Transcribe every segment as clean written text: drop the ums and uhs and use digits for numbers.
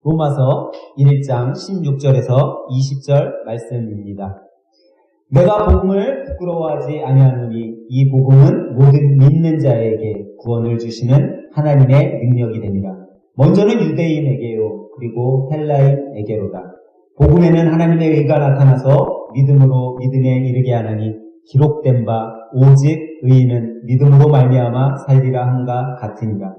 로마서 1장 16절에서 20절 말씀입니다. 내가 복음을 부끄러워하지 아니하노니 이 복음은 모든 믿는 자에게 구원을 주시는 하나님의 능력이 됩니다. 먼저는 유대인에게요, 그리고 헬라인에게로다. 복음에는 하나님의 의가 나타나서 믿음으로 믿음에 이르게 하나니 기록된 바 오직 의인은 믿음으로 말미암아 살리라 함과 같으니라.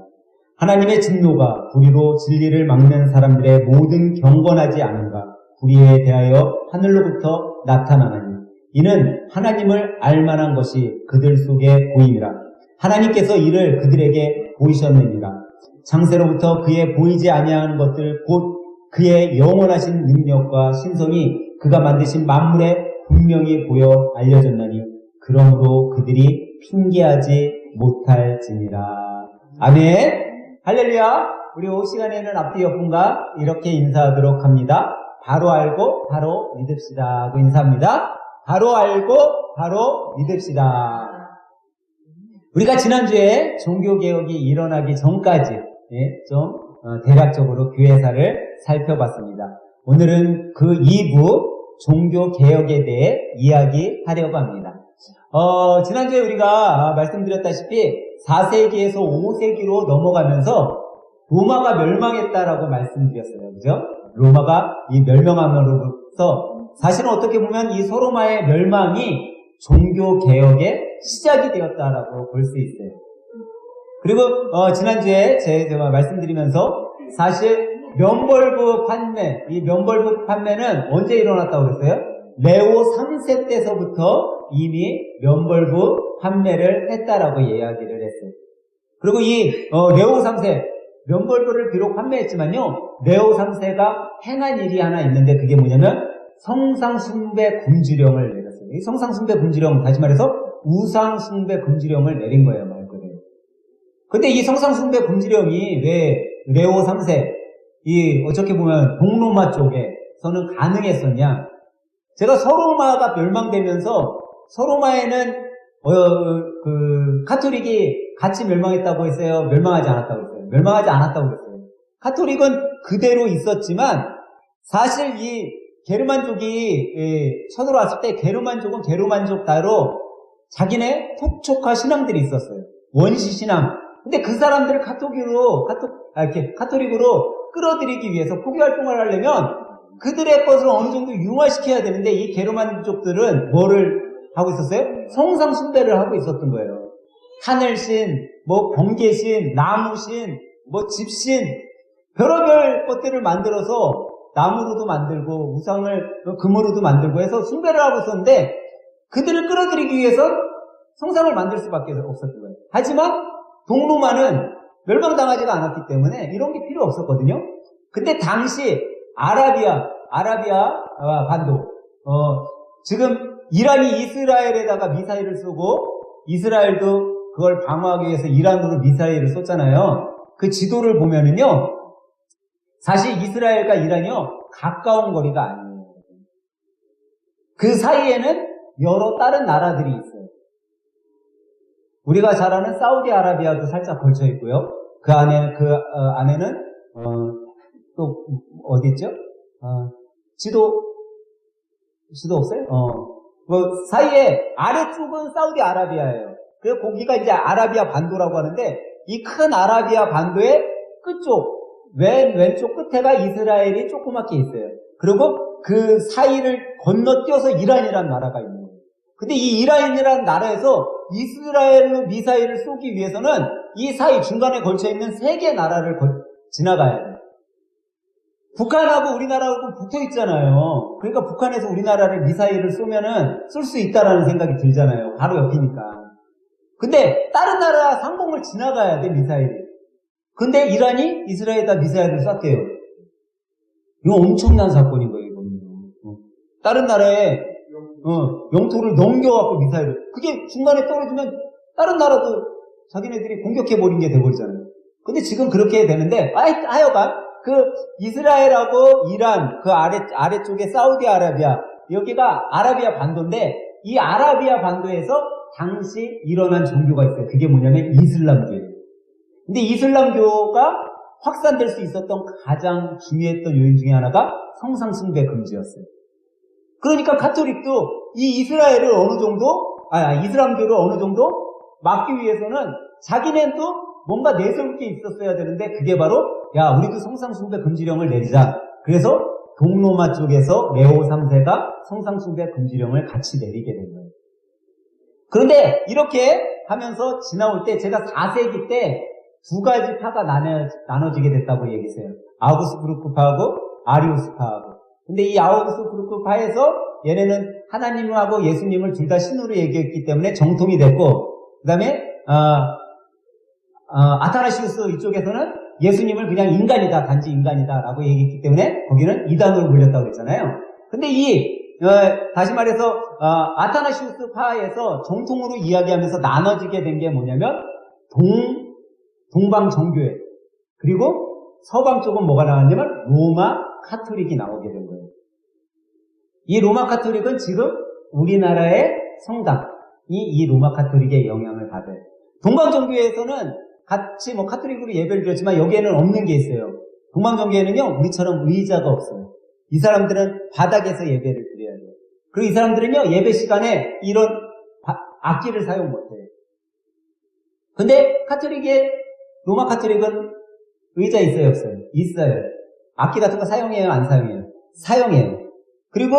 하나님의 진노가 불의로 진리를 막는 사람들의 모든 경건하지 않은가 불의에 대하여 하늘로부터 나타나나니 이는 하나님을 알만한 것이 그들 속에 보임이라. 하나님께서 이를 그들에게 보이셨느니라. 창세로부터 그의 보이지 아니하는 것들 곧 그의 영원하신 능력과 신성이 그가 만드신 만물에 분명히 보여 알려졌나니 그러므로 그들이 핑계하지 못할지니라. 아멘. 할렐루야. 우리 이 시간에는 앞뒤 옆분과 이렇게 인사하도록 합니다. 바로 알고 바로 믿읍시다 하고 인사합니다. 바로 알고 바로 믿읍시다. 우리가 지난주에 종교개혁이 일어나기 전까지 좀 대략적으로 교회사를 살펴봤습니다. 오늘은 그 2부 종교개혁에 대해 이야기하려고 합니다. 지난주에 우리가 말씀드렸다시피 4세기에서 5세기로 넘어가면서 로마가 멸망했다라고 말씀드렸어요. 그죠? 로마가 이 멸망함으로부터 사실은 어떻게 보면 이 소로마의 멸망이 종교개혁의 시작이 되었다라고 볼 수 있어요. 그리고 지난주에 제가 말씀드리면서 사실 면벌부 판매, 이 면벌부 판매는 언제 일어났다고 그랬어요? 레오 3세 때서부터 이미 면벌부 판매를 했다라고 이야기를 했어요. 그리고 이 레오 3세, 면벌부를 비록 판매했지만요, 레오 3세가 행한 일이 하나 있는데 그게 뭐냐면 성상숭배 금지령을 내렸어요. 이 성상숭배 금지령, 다시 말해서 우상숭배 금지령을 내린 거예요, 말 그대로. 근데 이 성상숭배 금지령이 왜 레오 3세, 이 어떻게 보면 동로마 쪽에서는 가능했었냐? 제가 서로마가 멸망되면서 서로마에는 카톨릭이 같이 멸망했다고 했어요? 멸망하지 않았다고 했어요? 멸망하지 않았다고 했어요. 카톨릭은 그대로 있었지만 사실 이 게르만족이 쳐들어왔을 때 게르만족은 게르만족다로 자기네 톡촉화 신앙들이 있었어요. 원시 신앙. 근데 그 사람들을 카톨릭으로 끌어들이기 위해서 포교 활동을 하려면 그들의 것을 어느 정도 융화시켜야 되는데 이 게르만족들은 뭐를 하고 있었어요? 성상 숭배를 하고 있었던 거예요. 하늘신, 번개신, 나무신, 집신, 별의별 것들을 만들어서 나무로도 만들고 우상을 금으로도 만들고 해서 숭배를 하고 있었는데 그들을 끌어들이기 위해서 성상을 만들 수밖에 없었던 거예요. 하지만 동로마는 멸망당하지가 않았기 때문에 이런 게 필요 없었거든요. 근데 당시 아라비아 반도, 지금 이란이 이스라엘에다가 미사일을 쏘고 이스라엘도 그걸 방어하기 위해서 이란으로 미사일을 쏘잖아요. 그 지도를 보면은요, 사실 이스라엘과 이란이요, 가까운 거리가 아니에요. 그 사이에는 여러 다른 나라들이 있어요. 우리가 잘 아는 사우디아라비아도 살짝 걸쳐 있고요. 그 안에는 또 어디 있죠? 지도 없어요? 사이에 아래쪽은 사우디아라비아예요. 그래서 거기가 이제 아라비아 반도라고 하는데 이 큰 아라비아 반도의 끝쪽 왼쪽 끝에가 이스라엘이 조그맣게 있어요. 그리고 그 사이를 건너뛰어서 이란이라는 나라가 있는 거예요. 근데 이 이란이라는 나라에서 이스라엘로 미사일을 쏘기 위해서는 이 사이 중간에 걸쳐 있는 3개 나라를 지나가야 돼요. 북한하고 우리나라하고 붙어 있잖아요. 그러니까 북한에서 우리나라를 미사일을 쏘면은 쏠 수 있다라는 생각이 들잖아요. 바로 옆이니까. 근데 다른 나라 상공을 지나가야 돼, 미사일이. 근데 이란이 이스라엘에다 미사일을 쐈대요. 이거 엄청난 사건인 거예요, 이거는. 다른 나라에 영토를 넘겨갖고 미사일을. 그게 중간에 떨어지면 다른 나라도 자기네들이 공격해버린 게 돼버리잖아요. 근데 지금 그렇게 되는데, 하여간 그 이스라엘하고 이란 그 아래쪽에 사우디아라비아, 여기가 아라비아 반도인데 이 아라비아 반도에서 당시 일어난 종교가 있어요. 그게 뭐냐면 이슬람교예요. 근데 이슬람교가 확산될 수 있었던 가장 중요했던 요인 중에 하나가 성상숭배 금지였어요. 그러니까 가톨릭도 이 이스라엘을 어느 정도, 이슬람교를 어느 정도 막기 위해서는 자기네도 뭔가 내세울 게 있었어야 되는데 그게 바로 우리도 성상숭배 금지령을 내리자. 그래서 동로마 쪽에서 레오 3세가 성상숭배 금지령을 같이 내리게 된 거예요. 그런데 이렇게 하면서 지나올 때 제가 4세기 때 두 가지 파가 나눠지게 됐다고 얘기했어요. 아우구스부르크 파하고 아리우스 파하고. 근데 이 아우구스부르크 파에서 얘네는 하나님하고 예수님을 둘 다 신으로 얘기했기 때문에 정통이 됐고, 그 다음에 아타나시우스 이쪽에서는 예수님을 그냥 인간이다, 단지 인간이다 라고 얘기했기 때문에 거기는 이단으로 불렸다고 그랬잖아요. 근데 다시 말해서 아타나시우스 파에서 정통으로 이야기하면서 나눠지게 된 게 뭐냐면 동방 정교회, 그리고 서방 쪽은 뭐가 나왔냐면 로마 카톨릭이 나오게 된 거예요. 이 로마 카톨릭은 지금 우리나라의 성당이 이 로마 카톨릭의 영향을 받아요. 동방 정교회에서는 같이 카톨릭으로 예배를 드렸지만 여기에는 없는 게 있어요. 동방 정교회는요, 우리처럼 의자가 없어요. 이 사람들은 바닥에서 예배를 드려야 돼요. 그리고 이 사람들은요, 예배 시간에 이런 악기를 사용 못해요. 근데 로마 카톨릭은 의자 있어요, 없어요? 있어요. 악기 같은 거 사용해요, 안 사용해요? 사용해요. 그리고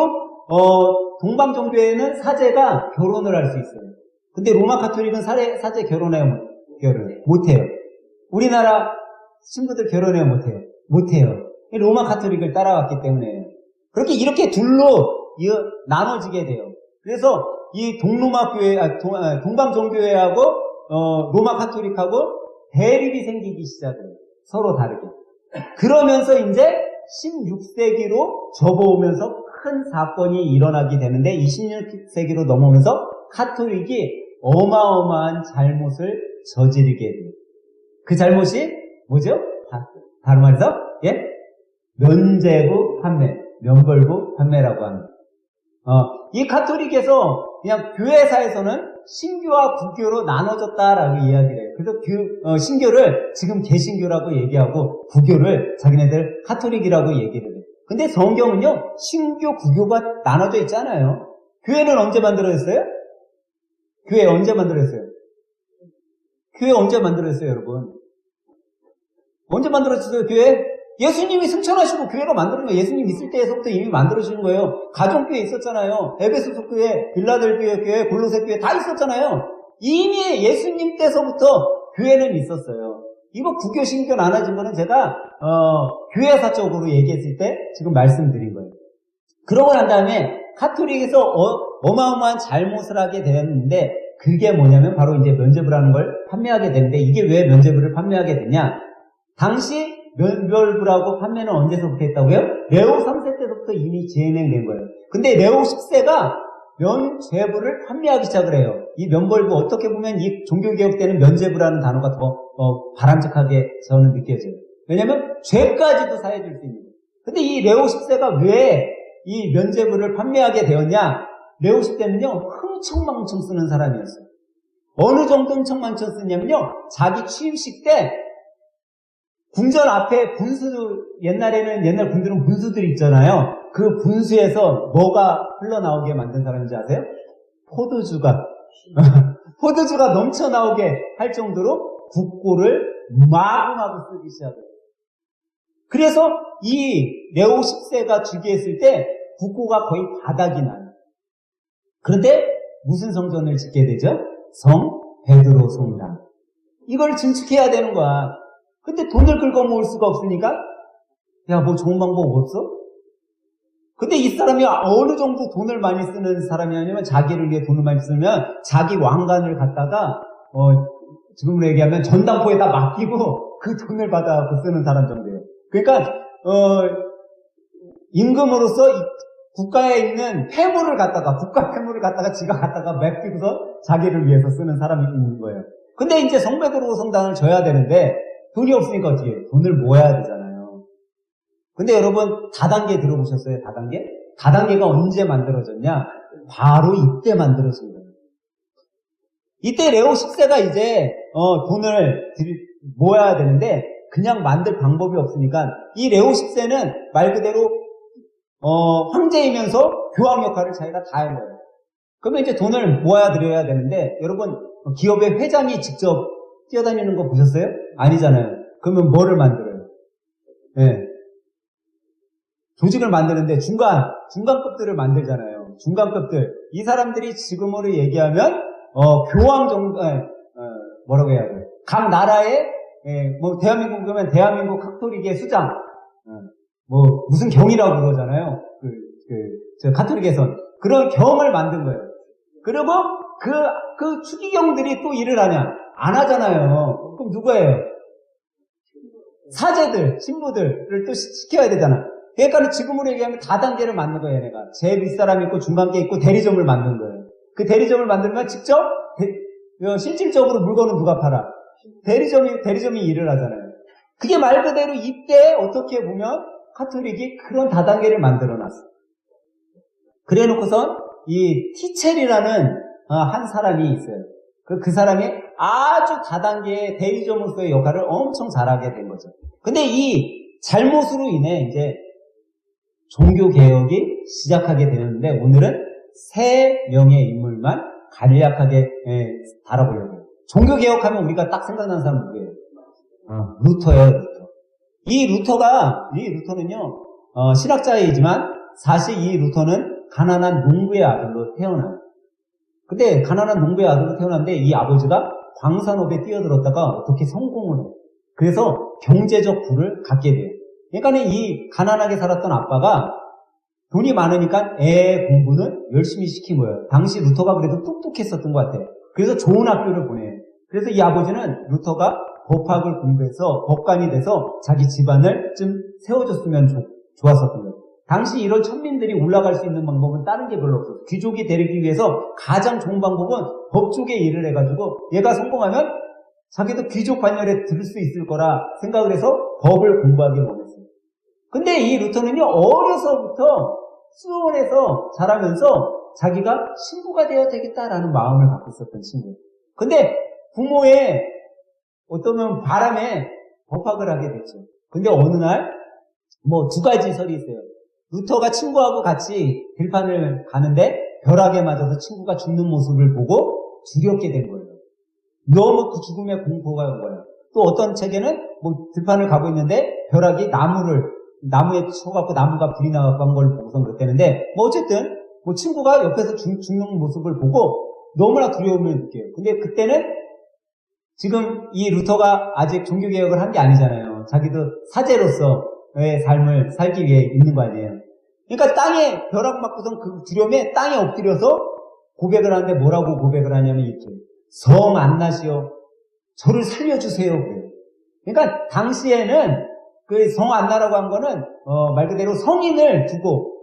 동방 종교에는 사제가 결혼을 할 수 있어요. 근데 로마 카톨릭은 사제 결혼해요, 못해요. 우리나라 친구들 결혼해요, 못해요. 로마 카톨릭을 따라왔기 때문에 그렇게 이렇게 둘로 나눠지게 돼요. 그래서 이 동방 종교회하고 로마 카톨릭하고 대립이 생기기 시작해요. 서로 다르게. 그러면서 이제 16세기로 접어오면서 큰 사건이 일어나게 되는데, 이 16세기로 넘어오면서 카톨릭이 어마어마한 잘못을 저지르게 돼요. 그 잘못이 뭐죠? 다른 말해서 면제부 판매, 면벌부 판매라고 합니다. 이 카톨릭에서 그냥 교회사에서는 신교와 구교로 나눠졌다라고 이야기를 해요. 그래서 신교를 지금 개신교라고 얘기하고 구교를 자기네들 카톨릭이라고 얘기를 해요. 근데 성경은요, 신교, 구교가 나눠져 있잖아요. 교회는 언제 만들어졌어요? 교회 언제 만들어졌어요, 여러분? 언제 만들어졌어요, 교회? 예수님이 승천하시고 교회가 만들어진 거예요. 예수님 있을 때에서부터 이미 만들어지는 거예요. 가정교회 있었잖아요. 에베소서 교회, 빌라델비아 교회, 골로새 교회 다 있었잖아요. 이미 예수님 때서부터 교회는 있었어요. 이거 구교, 신교 나눠진 거는 제가 교회사적으로 얘기했을 때 지금 말씀드린 거예요. 그러고 난 다음에 카톨릭에서 어마어마한 잘못을 하게 되었는데, 그게 뭐냐면 바로 이제 면죄부라는 걸 판매하게 되는데, 이게 왜 면죄부를 판매하게 되냐? 당시 면벌부라고 판매는 언제서부터 했다고요? 레오 3세 때부터 이미 진행된 거예요. 근데 레오 10세가 면죄부를 판매하기 시작을 해요. 이 면벌부, 어떻게 보면 이 종교개혁 때는 면죄부라는 단어가 더 바람직하게 저는 느껴져요. 왜냐면 죄까지도 사해줄 수 있는 거예요. 근데 이 레오 10세가 왜 이 면죄부를 판매하게 되었냐? 레오 10세는요, 흥청망청 쓰는 사람이었어요. 어느 정도 흥청망청 쓰냐면요, 자기 취임식 때 궁전 앞에 옛날 군들은 분수들이 있잖아요. 그 분수에서 뭐가 흘러나오게 만든 사람인지 아세요? 포도주가 넘쳐나오게 할 정도로 국고를 마구마구 쓰기 시작해요. 그래서 이 레오 10세가 즉위했을 때 국고가 거의 바닥이 나요. 그런데 무슨 성전을 짓게 되죠? 성 베드로 성당. 이걸 증축해야 되는 거야. 근데 돈을 긁어모을 수가 없으니까, 뭐 좋은 방법 없어? 근데 이 사람이 어느 정도 돈을 많이 쓰는 사람이냐면, 자기를 위해 돈을 많이 쓰면 자기 왕관을 갖다가 지금으로 얘기하면 전당포에다 맡기고 그 돈을 받아서 쓰는 사람 정도예요. 그러니까 임금으로서 국가에 있는 국가 폐물을 갖다가 지가 갖다가 맡기고서 자기를 위해서 쓰는 사람이 있는 거예요. 근데 이제 성베드로 성당을 져야 되는데 돈이 없으니까 어떻게 해요? 돈을 모아야 되잖아요. 근데 여러분, 다단계 들어보셨어요? 다단계? 다단계가 언제 만들어졌냐? 바로 이때 만들어진 거예요. 이때 레오 10세가 이제 돈을 모아야 되는데, 그냥 만들 방법이 없으니까 이 레오 10세는 말 그대로 황제이면서 교황 역할을 자기가 다 한 거예요. 그러면 이제 돈을 모아야 드려야 되는데 여러분 기업의 회장이 직접 뛰어다니는 거 보셨어요? 아니잖아요. 그러면 뭐를 만들어요? 네. 조직을 만드는데 중간급들을 만들잖아요. 중간급들. 이 사람들이 지금으로 얘기하면 교황 정도 뭐라고 해야 돼요? 각 나라의 뭐 대한민국이면 대한민국 카톨릭의 수장, 뭐 무슨 경이라고 그러잖아요. 저 카톨릭에선 그런 경을 만든 거예요. 그리고 그 추기경들이 또 일을 하냐? 안 하잖아요. 그럼 누구예요? 사제들, 신부들을 또 시켜야 되잖아. 그러니까 지금으로 얘기하면 다단계를 만든 거예요, 얘네가. 제일 윗사람이 있고 중간계 있고 대리점을 만든 거예요. 그 대리점을 만들면 직접 실질적으로 물건은 누가 팔아? 대리점이 일을 하잖아요. 그게 말 그대로 이때 어떻게 보면 카톨릭이 그런 다단계를 만들어 놨어. 그래 놓고선 이 티첼이라는 한 사람이 있어요. 그 사람이 아주 다단계의 대리점으로서의 역할을 엄청 잘하게 된 거죠. 근데 이 잘못으로 인해 이제 종교개혁이 시작하게 되는데 오늘은 세 명의 인물만 간략하게 다뤄보려고 해요. 종교개혁하면 우리가 딱 생각나는 사람 누구예요? 루터예요, 루터. 이 루터는요, 신학자이지만 사실 이 루터는 가난한 농부의 아들로 태어나요. 근데 가난한 농부의 아들로 태어났는데 이 아버지가 광산업에 뛰어들었다가 어떻게 성공을 해요. 그래서 경제적 부를 갖게 돼요. 그러니까 이 가난하게 살았던 아빠가 돈이 많으니까 애 공부는 열심히 시킨 거예요. 당시 루터가 그래도 똑똑했었던 것 같아요. 그래서 좋은 학교를 보내요. 그래서 이 아버지는 루터가 법학을 공부해서 법관이 돼서 자기 집안을 좀 세워줬으면 좋았었던 거예요. 당시 이런 천민들이 올라갈 수 있는 방법은 다른 게 별로 없었어요. 귀족이 되기 위해서 가장 좋은 방법은 법 쪽에 일을 해가지고 얘가 성공하면 자기도 귀족 관열에 들 수 있을 거라 생각을 해서 법을 공부하기 원했어요. 근데 이 루터는요, 어려서부터 수원에서 자라면서 자기가 신부가 되어야 되겠다라는 마음을 갖고 있었던 친구예요. 근데 부모의 어떤 바람에 법학을 하게 됐죠. 근데 어느 날, 뭐 두 가지 설이 있어요. 루터가 친구하고 같이 들판을 가는데 벼락에 맞아서 친구가 죽는 모습을 보고 두렵게 된 거예요. 너무 그 죽음의 공포가 온 거예요. 또 어떤 책에는 뭐 들판을 가고 있는데 벼락이 나무에 쳐갖고 나무가 불이 나갖고 한 걸 보고서 그랬다는데 뭐 어쨌든 뭐 친구가 옆에서 죽는 모습을 보고 너무나 두려움을 느껴요. 근데 그때는 지금 이 루터가 아직 종교개혁을 한 게 아니잖아요. 자기도 사제로서의 삶을 살기 위해 있는 거 아니에요. 그러니까 땅에 벼락 맞고선 그 두려움에 땅에 엎드려서 고백을 하는데 뭐라고 고백을 하냐면 이렇게 성 안나시오 저를 살려주세요. 그래요. 그러니까 당시에는 그 성 안나라고 한 거는 말 그대로 성인을 두고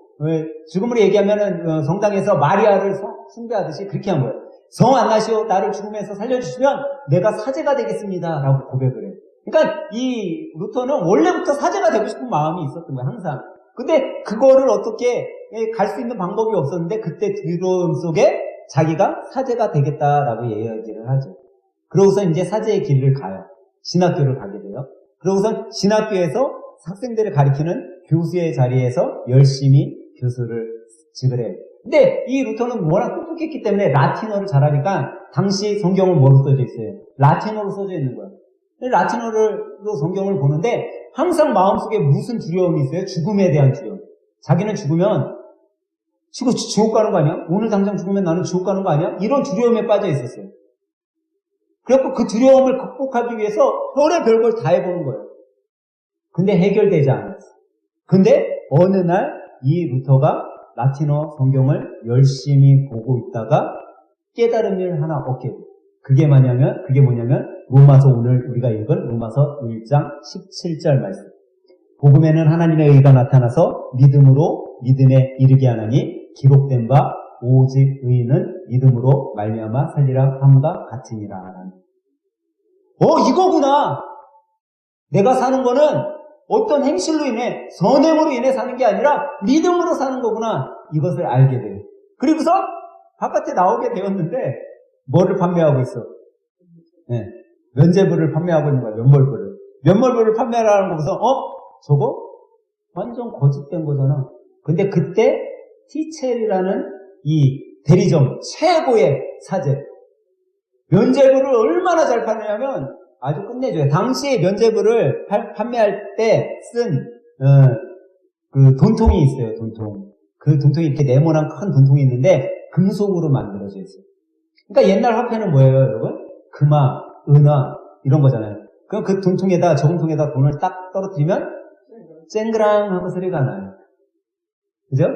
지금으로 얘기하면은 성당에서 마리아를 숭배하듯이 그렇게 한 거예요. 성 안나시오 나를 죽음에서 살려주시면 내가 사제가 되겠습니다 라고 고백을 해요. 그러니까 이 루터는 원래부터 사제가 되고 싶은 마음이 있었던 거예요. 항상. 근데 그거를 어떻게 갈 수 있는 방법이 없었는데 그때 두려움 속에 자기가 사제가 되겠다라고 얘기를 하죠. 그러고서 이제 사제의 길을 가요. 신학교를 가게 돼요. 그러고서 신학교에서 학생들을 가리키는 교수의 자리에서 열심히 교수를 직을 해요. 근데 이 루터는 워낙 똑똑했기 때문에 라틴어를 잘하니까 당시 성경은 뭐로 써져 있어요? 라틴어로 써져 있는 거예요. 라틴어로 성경을 보는데 항상 마음속에 무슨 두려움이 있어요? 죽음에 대한 두려움. 자기는 죽으면 지옥 가는 거 아니야? 오늘 당장 죽으면 나는 지옥 가는 거 아니야? 이런 두려움에 빠져 있었어요. 그래서 그 두려움을 극복하기 위해서 별의별 걸 다 해보는 거예요. 근데 해결되지 않았어요. 근데 어느 날 이 루터가 라틴어 성경을 열심히 보고 있다가 깨달음을 하나 얻게 돼요. 그게 뭐냐면 로마서 오늘 우리가 읽은 로마서 1장 17절 말씀. 복음에는 하나님의 의가 나타나서 믿음으로 믿음에 이르게 하나니 기록된 바 오직 의인은 믿음으로 말미암아 살리라 함과 같으니라. 이거구나. 내가 사는 거는 어떤 행실로 인해 선행으로 인해 사는 게 아니라 믿음으로 사는 거구나. 이것을 알게 돼요. 그리고서 바깥에 나오게 되었는데 뭐를 판매하고 있어? 네, 면제부를 판매하고 있는 거야. 면벌부를. 면mol부를 판매하는 거 보고서 저거 완전 거짓된 거잖아. 근데 그때 티첼이라는 이 대리점 최고의 사제 면제부를 얼마나 잘 파느냐면 아주 끝내줘요. 당시에 면제부를 판매할 때 쓴 그 돈통이 있어요. 돈통. 그 돈통이 이렇게 네모난 큰 돈통이 있는데 금속으로 만들어져 있어요. 그러니까 옛날 화폐는 뭐예요, 여러분? 금화, 은화 이런 거잖아요. 그럼 그 돈통에다 저금통에다 돈을 딱 떨어뜨리면 쨍그랑하고 소리가 나요. 그죠?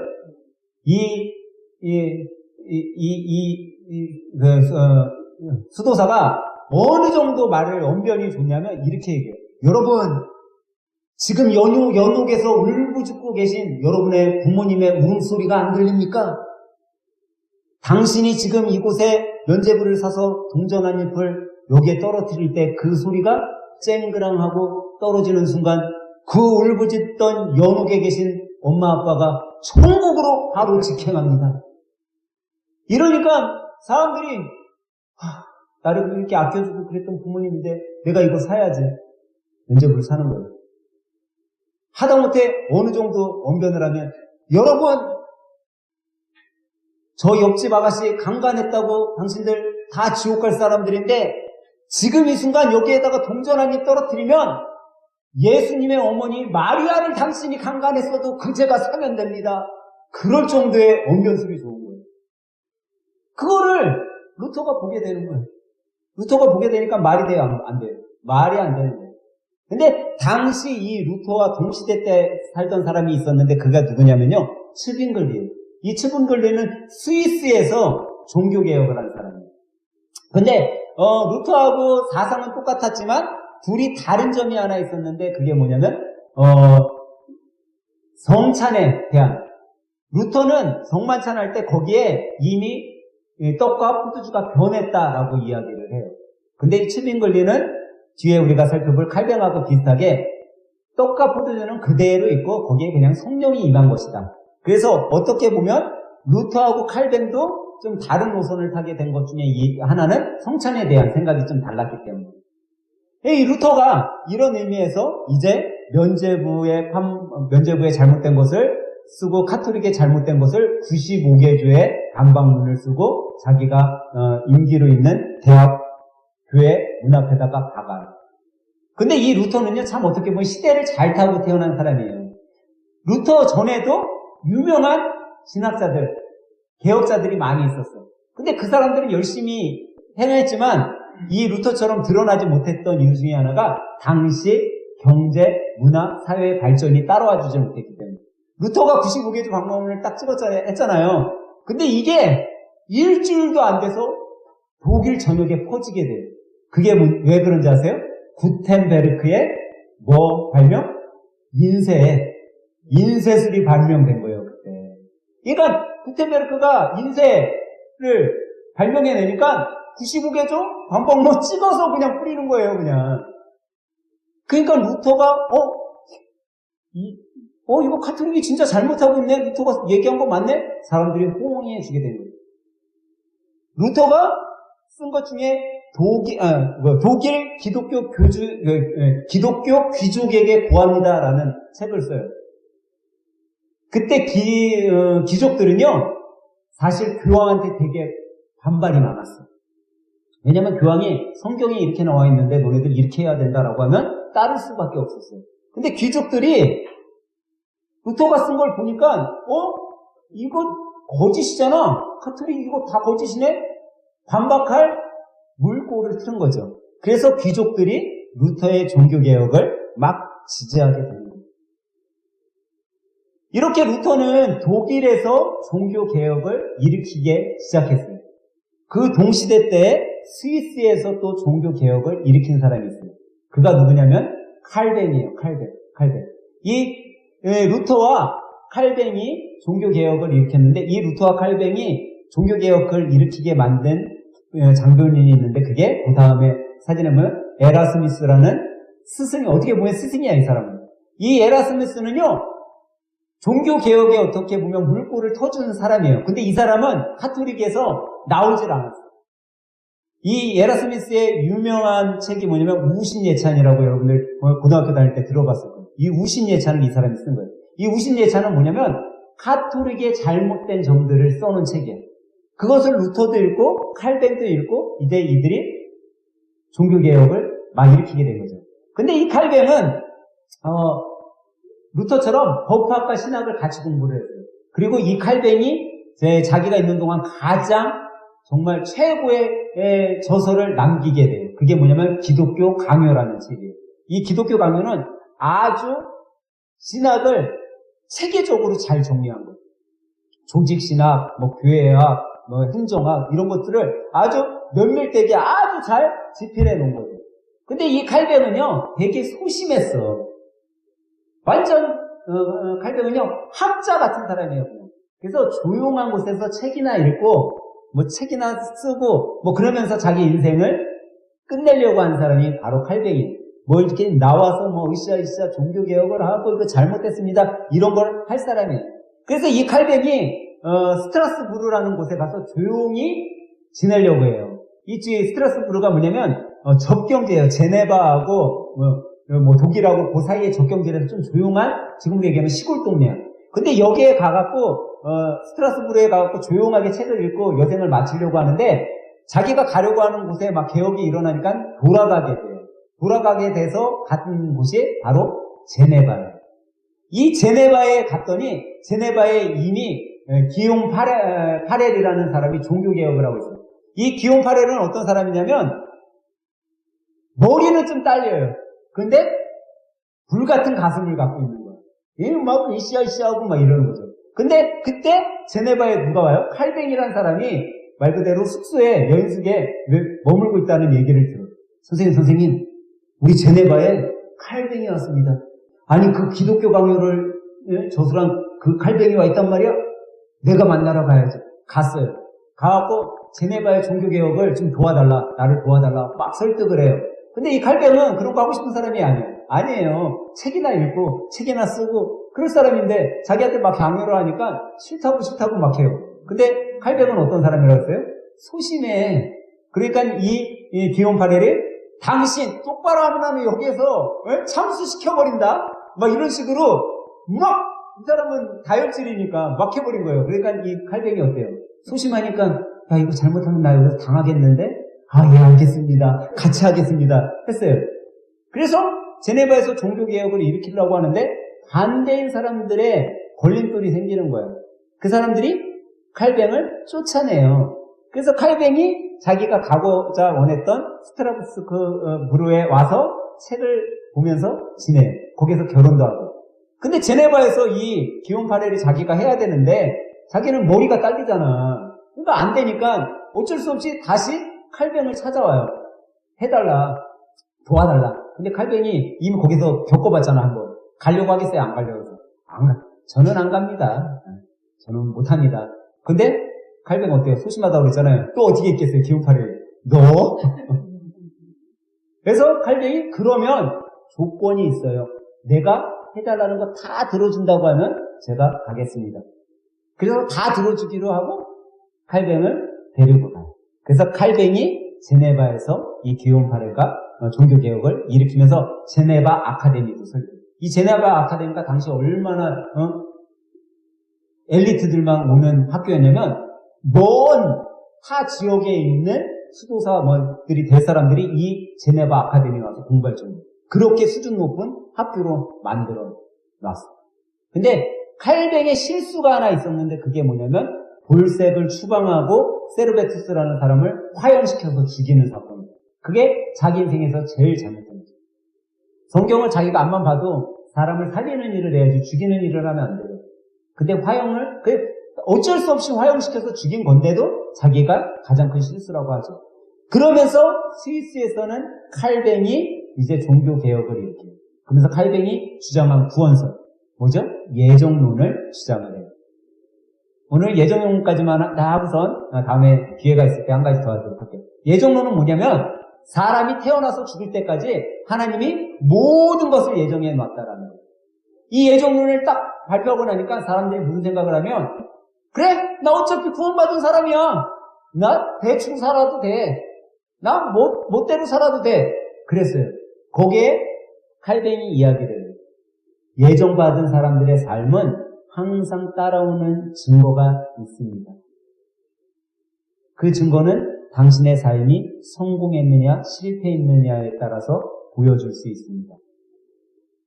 수도사가 어느 정도 말을 언변이 좋냐면 이렇게 얘기해요. 여러분, 지금 연옥에서 울부짖고 계신 여러분의 부모님의 울음소리가 안 들립니까? 당신이 지금 이곳에 면제부를 사서 동전 한 잎을 여기에 떨어뜨릴 때 그 소리가 쨍그랑하고 떨어지는 순간 그 울부짖던 연옥에 계신 엄마 아빠가 천국으로 바로 직행합니다. 이러니까 사람들이 나를 이렇게 아껴주고 그랬던 부모님인데 내가 이거 사야지. 면제부를 사는 거예요. 하다못해 어느 정도 언변을 하면 여러분 저 옆집 아가씨 강간했다고 당신들 다 지옥 갈 사람들인데 지금 이 순간 여기에다가 동전 한 입 떨어뜨리면 예수님의 어머니 마리아를 당신이 강간했어도 그 죄가 사면됩니다. 그럴 정도의 언변술이 좋은 거예요. 그거를 루터가 보게 되는 거예요. 루터가 보게 되니까 말이 돼요? 안 돼요? 말이 안 되는 거예요. 근데 당시 이 루터와 동시대 때 살던 사람이 있었는데 그가 누구냐면요. 츠빙글리예요. 이 츠빙글리는 스위스에서 종교개혁을 한 사람이에요. 근데 루터하고 사상은 똑같았지만 둘이 다른 점이 하나 있었는데 그게 뭐냐면 성찬에 대한 루터는 성만찬할 때 거기에 이미 떡과 포도주가 변했다라고 이야기를 해요. 근데 이 츠빙글리는 뒤에 우리가 살펴볼 칼뱅하고 비슷하게 떡과 포도주는 그대로 있고 거기에 그냥 성령이 임한 것이다. 그래서 어떻게 보면 루터하고 칼뱅도 좀 다른 노선을 타게 된 것 중에 하나는 성찬에 대한 생각이 좀 달랐기 때문에 이 루터가 이런 의미에서 이제 면제부의 잘못된 것을 쓰고 카톨릭의 잘못된 것을 95개조의 반박문을 쓰고 자기가 임기로 있는 대학 교회 문 앞에다가 박아요. 근데 이 루터는요 참 어떻게 보면 시대를 잘 타고 태어난 사람이에요. 루터 전에도 유명한 신학자들, 개혁자들이 많이 있었어요. 근데 그 사람들은 열심히 행했지만 이 루터처럼 드러나지 못했던 이유 중에 하나가 당시 경제, 문화, 사회의 발전이 따라와주지 못했기 때문에. 루터가 95개조 방법문을 딱 했잖아요. 근데 이게 일주일도 안 돼서 독일 전역에 퍼지게 돼요. 그게 왜 그런지 아세요? 구텐베르크의 발명? 인쇄술이 발명된 거예요, 그때. 그러니까 구텐베르크가 인쇄를 발명해내니까 95개조 방법문 찍어서 그냥 뿌리는 거예요, 그냥. 그러니까 루터가 이거 카톨릭이 진짜 잘못하고 있네? 루터가 얘기한 거 맞네? 사람들이 호응해 주게 되는 거예요. 루터가 쓴 것 중에 독일 기독교 기독교 귀족에게 구합니다라는 책을 써요. 그때 귀족들은요, 사실 교황한테 되게 반발이 많았어요. 왜냐면 교황이 성경에 이렇게 나와 있는데 너네들 이렇게 해야 된다라고 하면 따를 수밖에 없었어요. 근데 귀족들이 루터가 쓴 걸 보니까 이거 거짓이잖아. 카톨릭 이거 다 거짓이네. 반박할 물꼬를 틀은 거죠. 그래서 귀족들이 루터의 종교개혁을 막 지지하게 됩니다. 이렇게 루터는 독일에서 종교개혁을 일으키게 시작했어요. 그 동시대 때 스위스에서 또 종교개혁을 일으킨 사람이 있어요. 그가 누구냐면 칼뱅이에요. 칼뱅. 이 루터와 칼뱅이 종교개혁을 일으켰는데 이 루터와 칼뱅이 종교개혁을 일으키게 만든 장본인이 있는데 그게 그 다음에 사진에 보면 에라스미스라는 스승이, 어떻게 보면 스승이야, 이 사람은. 이 에라스미스는요, 종교개혁에 어떻게 보면 물꼬를 터주는 사람이에요. 근데 이 사람은 카톨릭에서 나오질 않았어요. 이 에라스미스의 유명한 책이 뭐냐면 우신예찬이라고 여러분들 고등학교 다닐 때 들어봤을 거예요. 이 우신예찬을 이 사람이 쓴 거예요. 이 우신예찬은 뭐냐면 카톨릭의 잘못된 점들을 써놓은 책이에요. 그것을 루터도 읽고 칼뱅도 읽고 이들이 종교개혁을 막 일으키게 된 거죠. 근데 이 칼뱅은 루터처럼 법학과 신학을 같이 공부를 했어요. 그리고 이 칼뱅이 자기가 있는 동안 가장 정말 최고의 저서를 남기게 돼요. 그게 뭐냐면 기독교 강요라는 책이에요. 이 기독교 강요는 아주 신학을 체계적으로 잘 정리한 거예요. 조직신학, 교회학, 행정학 이런 것들을 아주 면밀되게 아주 잘 집필해 놓은 거예요. 근데 이 칼뱅은요 되게 소심했어. 완전 칼뱅은요 학자 같은 사람이에요. 그래서 조용한 곳에서 책이나 읽고 책이나 쓰고 그러면서 자기 인생을 끝내려고 하는 사람이 바로 칼뱅이에요. 이렇게 나와서 으쌰으쌰 종교개혁을 하고 이거 잘못됐습니다 이런 걸 할 사람이에요. 그래서 이 칼뱅이 스트라스부르라는 곳에 가서 조용히 지내려고 해요. 이 스트라스부르가 뭐냐면 접경지예요. 제네바하고 독일하고 그 사이에 접경지라서 좀 조용한, 지금 얘기하면 시골 동네야. 근데 여기에 가갖고 스트라스부르에 가갖고 조용하게 책을 읽고 여생을 마치려고 하는데 자기가 가려고 하는 곳에 막 개혁이 일어나니까 돌아가게 돼요. 돌아가게 돼서 갔던 곳이 바로 제네바예요. 이 제네바에 갔더니 제네바에 이미 기욤 파렐이라는 사람이 종교개혁을 하고 있어요. 이 기욤 파렐은 어떤 사람이냐면 머리는 좀 딸려요. 근데 불같은 가슴을 갖고 있는 거예요. 얘는 막 으쌰으쌰하고 막 이러는 거죠. 근데 그때 제네바에 누가 와요? 칼뱅이라는 사람이 말 그대로 숙소에 여인숙에 머물고 있다는 얘기를 들어요. 선생님 우리 제네바에 칼뱅이 왔습니다. 아니 그 기독교 강요를 저술한 그 칼뱅이 와 있단 말이야? 내가 만나러 가야지. 갔어요. 가갖고 제네바의 종교개혁을 좀 도와달라, 나를 도와달라 막 설득을 해요. 근데 이 칼뱅은 그런 거 하고 싶은 사람이 아니에요. 책이나 읽고 책이나 쓰고 그럴 사람인데 자기한테 막 강요를 하니까 싫다고 막 해요. 근데 칼뱅은 어떤 사람이라고 했어요? 소심해. 그러니까 이 기욤 파렐이 당신 똑바로 하면 나는 여기에서 참수시켜버린다? 막 이런 식으로 막 이 사람은 다혈질이니까 막 해버린 거예요. 그러니까 이 칼뱅이 어때요? 소심하니까 야 이거 잘못하면 나 여기서 당하겠는데? 예 알겠습니다. 같이 하겠습니다. 했어요. 그래서 제네바에서 종교개혁을 일으키려고 하는데 반대인 사람들의 걸림돌이 생기는 거예요. 그 사람들이 칼뱅을 쫓아내요. 그래서 칼뱅이 자기가 가고자 원했던 스트라스부르에 와서 책을 보면서 지내요. 거기서 결혼도 하고. 근데 제네바에서 이 기욤 파렐이 자기가 해야 되는데 자기는 머리가 딸리잖아. 그러니까 안 되니까 어쩔 수 없이 다시 칼뱅을 찾아와요. 해달라. 도와달라. 근데 칼뱅이 이미 거기서 겪어봤잖아, 한번. 가려고 하겠어요? 안 가려고 해서. 저는 안 갑니다. 저는 못합니다. 근데 칼뱅 어때요? 소심하다고 그랬잖아요. 또 어떻게 있겠어요, 기욤 파렐이? 너? 그래서 칼뱅이 그러면 조건이 있어요. 내가 해달라는 거 다 들어준다고 하면 제가 가겠습니다. 그래서 다 들어주기로 하고 칼뱅을 데리고 가요. 그래서 칼뱅이 제네바에서 이 기욤 파렐과 종교개혁을 일으키면서 제네바 아카데미도 설립해요. 이 제네바 아카데미가 당시 얼마나 엘리트들만 오는 학교였냐면 먼 타 지역에 있는 수도사들이 될 사람들이 이 제네바 아카데미에 와서 공부할 정도. 그렇게 수준 높은 학교로 만들어 놨어요. 근데 칼뱅의 실수가 하나 있었는데 그게 뭐냐면 볼색을 추방하고 세르베투스라는 사람을 화형시켜서 죽이는 사건이에요. 그게 자기 인생에서 제일 잘못된 거죠. 성경을 자기가 앞만 봐도 사람을 살리는 일을 해야지 죽이는 일을 하면 안 돼요. 근데 화형을 어쩔 수 없이 화형시켜서 죽인 건데도 자기가 가장 큰 실수라고 하죠. 그러면서 스위스에서는 칼뱅이 이제 종교개혁을 일으켜요. 그러면서 칼뱅이 주장한 구원설, 뭐죠? 예정론을 주장을 해요. 오늘 예정론까지만 하고선 다음에 기회가 있을 때 한 가지 더 하도록 할게요. 예정론은 뭐냐면 사람이 태어나서 죽을 때까지 하나님이 모든 것을 예정해 놨다라는 거예요. 이 예정론을 딱 발표하고 나니까 사람들이 무슨 생각을 하면 그래? 나 어차피 구원받은 사람이야. 나 대충 살아도 돼. 나 멋대로 살아도 돼. 그랬어요. 거기에 칼뱅이 이야기를 예정받은 사람들의 삶은 항상 따라오는 증거가 있습니다. 그 증거는 당신의 삶이 성공했느냐 실패했느냐에 따라서 보여줄 수 있습니다.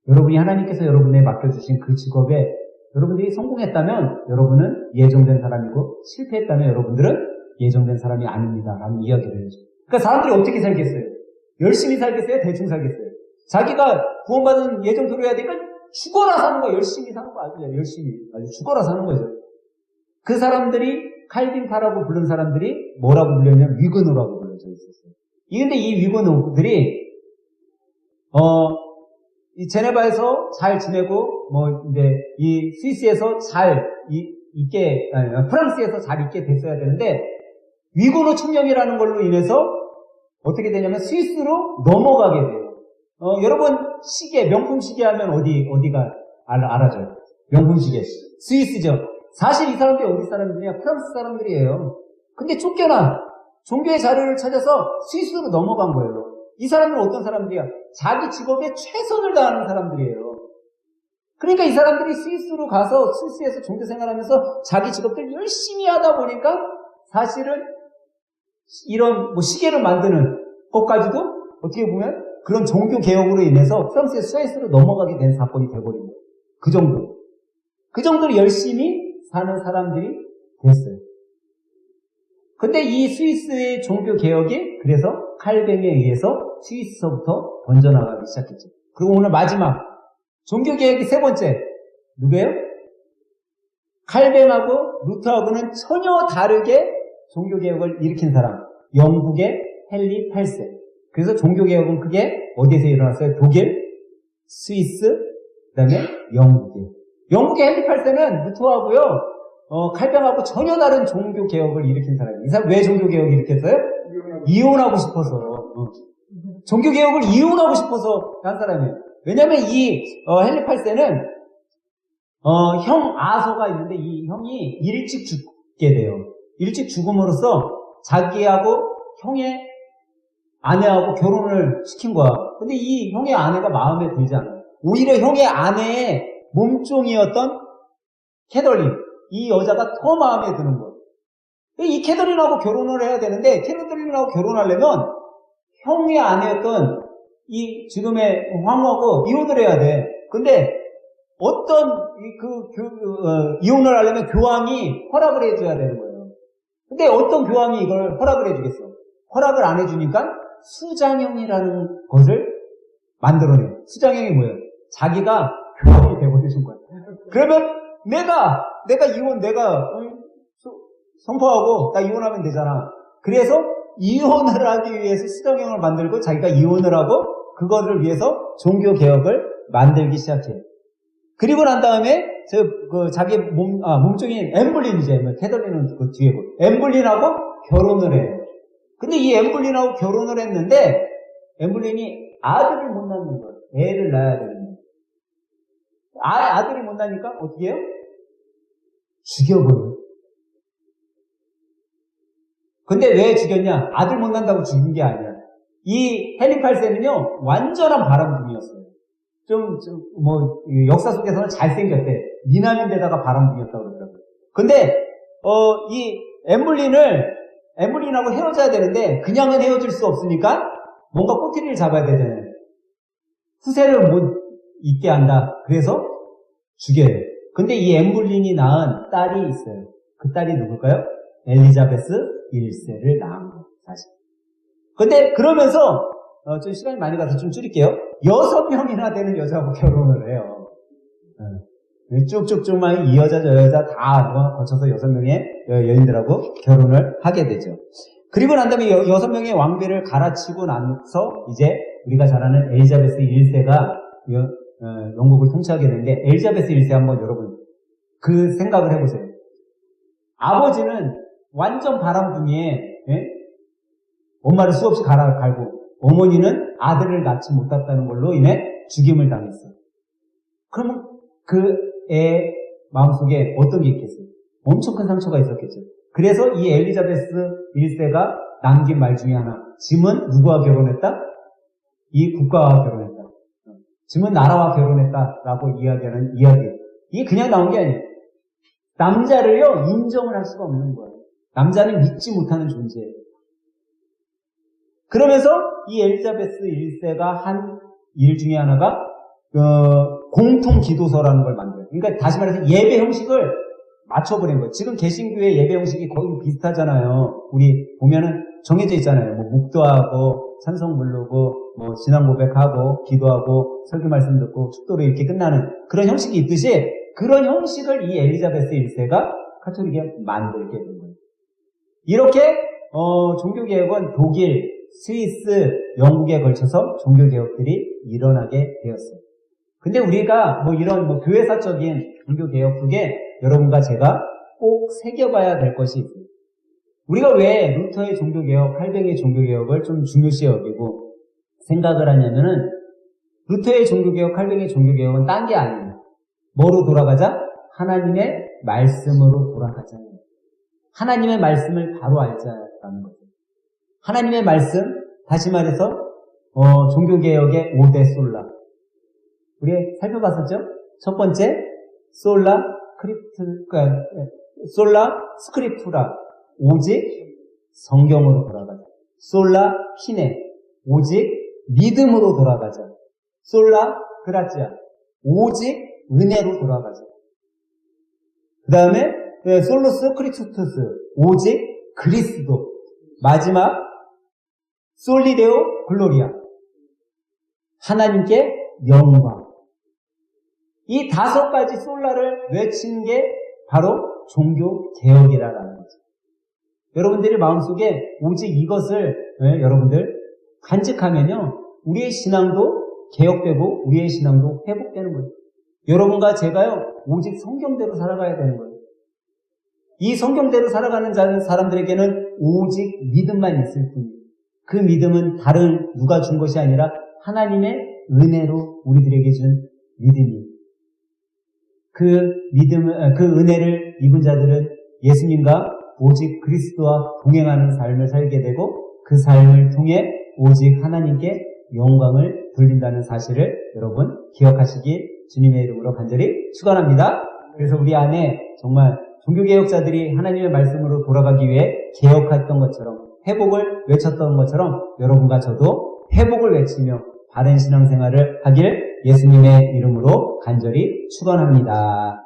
여러분이 하나님께서 여러분에 맡겨주신 그 직업에 여러분들이 성공했다면 여러분은 예정된 사람이고 실패했다면 여러분들은 예정된 사람이 아닙니다. 라는 이야기를 해줘. 그러니까 사람들이 어떻게 살겠어요? 열심히 살겠어요? 대충 살겠어요? 자기가 구원받은 예정대로 해야 되니까 죽어라 사는 거, 열심히 사는 거 아주 열심히 아주 죽어라 사는 거죠. 그 사람들이 칼빈파라고 부른 사람들이 뭐라고 불렸냐면 위그노라고 불려져 있었어요. 근데 이 위그노들이 이 제네바에서 잘 지내고 이제 이 스위스에서 잘 있게 프랑스에서 잘 있게 됐어야 되는데 위그노 청년이라는 걸로 인해서 어떻게 되냐면 스위스로 넘어가게 돼요. 여러분 시계 명품 시계 하면 어디가 알아줘요? 명품 시계 스위스죠. 사실 이 사람들이 어디 사람들이냐? 프랑스 사람들이에요. 근데 쫓겨난 종교의 자료를 찾아서 스위스로 넘어간 거예요. 이 사람들은 어떤 사람들이야? 자기 직업에 최선을 다하는 사람들이에요. 그러니까 이 사람들이 스위스로 가서 스위스에서 종교 생활하면서 자기 직업들 열심히 하다 보니까 사실은 이런 시계를 만드는 것까지도 어떻게 보면 그런 종교 개혁으로 인해서 프랑스의 스위스로 넘어가게 된 사건이 돼버린 거예요. 그 정도로 열심히 사는 사람들이 됐어요. 근데 이 스위스의 종교 개혁이 그래서 칼뱅에 의해서 스위스서부터 번져나가기 시작했죠. 그리고 오늘 마지막 종교 개혁이 세 번째 누구예요? 칼뱅하고 루터하고는 전혀 다르게 종교 개혁을 일으킨 사람, 영국의 헨리 8세. 그래서 종교 개혁은 그게 어디에서 일어났어요? 독일, 스위스, 그다음에 영국의 헨리 8세는 루터하고요. 칼뱅하고 전혀 다른 종교 개혁을 일으킨 사람이에요. 이 사람 왜 종교 개혁을 일으켰어요? 이혼하고 싶어서. 종교 개혁을 이혼하고 싶어서 한 사람이에요. 왜냐면 이 헨리 8세는 형 아서가 있는데 이 형이 일찍 죽게 돼요. 일찍 죽음으로써 자기하고 형의 아내하고 결혼을 시킨 거야. 근데 이 형의 아내가 마음에 들지 않아요. 오히려 형의 아내의 몸종이었던 캐덜린, 이 여자가 더 마음에 드는 거예요. 이 캐덜린하고 결혼을 해야 되는데 캐덜린하고 결혼하려면 형의 아내였던 이 지금의 황후하고 이혼을 해야 돼. 근데 이혼을 하려면 교황이 허락을 해줘야 되는 거예요. 근데 어떤 교황이 이걸 허락을 해주겠어? 허락을 안 해주니까 수장형이라는 것을 만들어내요. 수장형이 뭐예요? 자기가 교황이 되버리신 거예요. 그러면 내가 선포하고 나 이혼하면 되잖아. 그래서 이혼을 하기 위해서 수장형을 만들고 자기가 이혼을 하고 그거를 위해서 종교 개혁을 만들기 시작해요. 그리고 난 다음에 자기 몸종인 엠블린이죠. 캐덜린은 그 뒤에고 엠블린하고 결혼을 해요. 근데 이 엠블린하고 결혼을 했는데 엠블린이 아들을 못 낳는 거예요. 애를 낳아야 되는데 아들이 못 낳으니까 어떻게 해요? 죽여버려요. 근데 왜 죽였냐? 아들 못 낳는다고 죽인 게 아니야. 이 헨리 8세는요 완전한 바람둥이였어요. 역사 속에서는 잘생겼대. 미남인데다가 바람둥이였다고 그러더라고요. 근데 이 엠블린하고 헤어져야 되는데 그냥은 헤어질 수 없으니까 뭔가 꼬투리를 잡아야 되잖아요. 후세를 못 있게 한다. 그래서 죽여요. 근데 이 엠블린이 낳은 딸이 있어요. 그 딸이 누굴까요? 엘리자베스 1세를 낳은 거예요, 사실. 근데 그러면서 좀 시간이 많이 가서 좀 줄일게요. 6명이나 되는 여자하고 결혼을 해요. 쭉쭉쭉만 이 여자 저 여자 다 거쳐서 6명의 여인들하고 결혼을 하게 되죠. 그리고 난 다음에 6명의 왕비를 갈아치고 나서 이제 우리가 잘 아는 엘리자베스 1세가 영국을 통치하게 되는데 엘리자베스 1세 한번 여러분 그 생각을 해보세요. 아버지는 완전 바람둥이에 엄마를 수없이 갈고 어머니는 아들을 낳지 못했다는 걸로 인해 죽임을 당했어요. 그러면 그 애 마음속에 어떤 게 있겠어요? 엄청 큰 상처가 있었겠죠. 그래서 이 엘리자베스 1세가 남긴 말 중에 하나. 짐은 누구와 결혼했다? 이 국가와 결혼했다. 짐은 나라와 결혼했다라고 이야기하는 이야기. 이게 그냥 나온 게 아니에요. 남자를요, 인정을 할 수가 없는 거예요. 남자는 믿지 못하는 존재예요. 그러면서 이 엘리자베스 1세가 한 일 중에 하나가 공통 기도서라는 걸 만들어요. 그러니까 다시 말해서 예배 형식을 맞춰버린 거예요. 지금 개신교의 예배 형식이 거의 비슷하잖아요. 우리 보면은 정해져 있잖아요. 뭐 묵도하고 찬송 부르고 뭐 신앙 고백하고 기도하고 설교 말씀 듣고 축도로 이렇게 끝나는 그런 형식이 있듯이 그런 형식을 이 엘리자베스 1세가 카톨릭에 만들게 된 거예요. 이렇게 종교개혁은 독일, 스위스, 영국에 걸쳐서 종교개혁들이 일어나게 되었어요. 근데 우리가 뭐 이런 뭐 교회사적인 종교개혁 속에 여러분과 제가 꼭 새겨봐야 될 것이 있습니다. 우리가 왜 루터의 종교개혁, 칼뱅의 종교개혁을 좀 중요시 여기고 생각을 하냐면은 루터의 종교개혁, 칼뱅의 종교개혁은 딴 게 아니에요. 뭐로 돌아가자? 하나님의 말씀으로 돌아가자는 거예요. 하나님의 말씀을 바로 알자라는 거죠. 하나님의 말씀, 다시 말해서 종교개혁의 5대 솔라. 우리 살펴봤었죠? 첫 번째, 솔라 스크립투라, 오직 성경으로 돌아가자. 솔라 피네, 오직 믿음으로 돌아가자. 솔라 그라치아, 오직 은혜로 돌아가자. 그 다음에 솔로스 크리스투스, 오직 그리스도. 마지막 솔리데오 글로리아, 하나님께 영광. 이 5가지 솔라를 외친 게 바로 종교개혁이라는 거죠. 여러분들의 마음속에 오직 이것을 여러분들 간직하면요, 우리의 신앙도 개혁되고 우리의 신앙도 회복되는 거예요. 여러분과 제가요, 오직 성경대로 살아가야 되는 거예요. 이 성경대로 살아가는 사람들에게는 오직 믿음만 있을 뿐이에요. 그 믿음은 다른 누가 준 것이 아니라 하나님의 은혜로 우리들에게 준 믿음이에요. 그 은혜를 입은 자들은 예수님과 오직 그리스도와 동행하는 삶을 살게 되고 그 삶을 통해 오직 하나님께 영광을 돌린다는 사실을 여러분 기억하시길 주님의 이름으로 간절히 축원합니다. 그래서 우리 안에 정말 종교개혁자들이 하나님의 말씀으로 돌아가기 위해 개혁했던 것처럼 회복을 외쳤던 것처럼 여러분과 저도 회복을 외치며 바른 신앙생활을 하길 예수님의 이름으로 간절히 축원합니다.